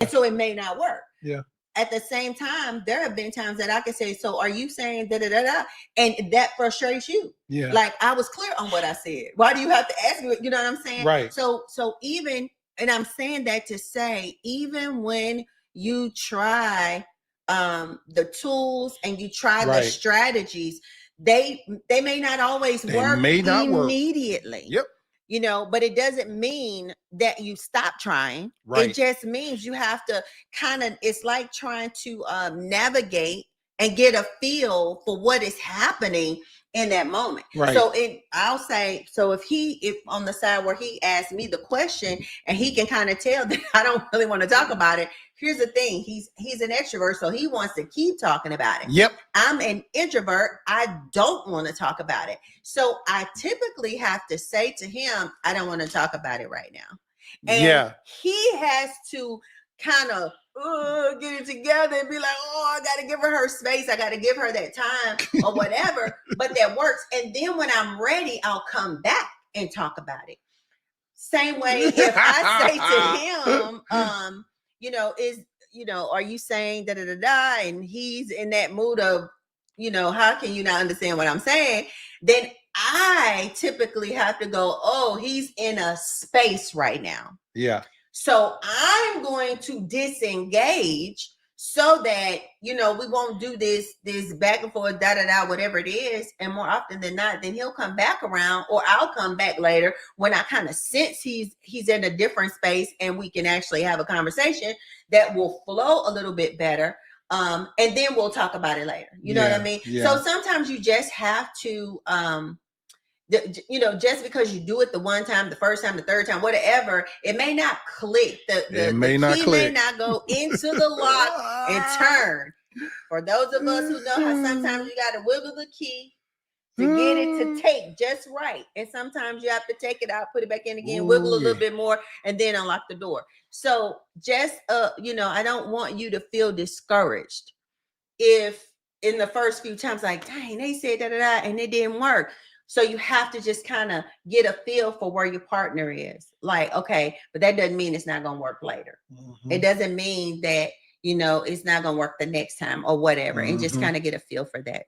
And so it may not work. Yeah. At the same time, there have been times that I could say, so are you saying da da da da? And that frustrates you. Yeah. Like, I was clear on what I said. Why do you have to ask me? You know what I'm saying? Right. So even, and I'm saying that to say, even when you try the tools and you try the strategies, they may not always work immediately. Yep. You know, but it doesn't mean that you stop trying. Right. It just means you have to kind of, it's like trying to navigate and get a feel for what is happening in that moment. Right. So I'll say, so if on the side where he asked me the question and he can kind of tell that I don't really want to talk about it. Here's the thing. He's an extrovert, so he wants to keep talking about it. Yep. I'm an introvert. I don't want to talk about it. So I typically have to say to him, I don't want to talk about it right now. And he has to kind of get it together and be like, oh, I got to give her space. I got to give her that time or whatever. But that works. And then when I'm ready, I'll come back and talk about it. Same way if I say to him, are you saying da da da da? And he's in that mood of, how can you not understand what I'm saying? Then I typically have to go, oh, he's in a space right now. Yeah. So I'm going to disengage so that, we won't do this back and forth, da da da, whatever it is. And more often than not, then he'll come back around, or I'll come back later when I kind of sense he's in a different space and we can actually have a conversation that will flow a little bit better. And then we'll talk about it later. You know what I mean? Yeah. So sometimes you just have to, just because you do it the one time, the first time, the third time, whatever, it may not click. The key may not go into the lock and turn. For those of us who know how sometimes you got to wiggle the key to get it to take just right. And sometimes you have to take it out, put it back in again, wiggle a little bit more, and then unlock the door. So just, I don't want you to feel discouraged if in the first few times, like, dang, they said da da da, and it didn't work. So you have to just kind of get a feel for where your partner is. Like, okay, but that doesn't mean it's not going to work later. Mm-hmm. It doesn't mean that, it's not going to work the next time or whatever. Mm-hmm. And just kind of get a feel for that.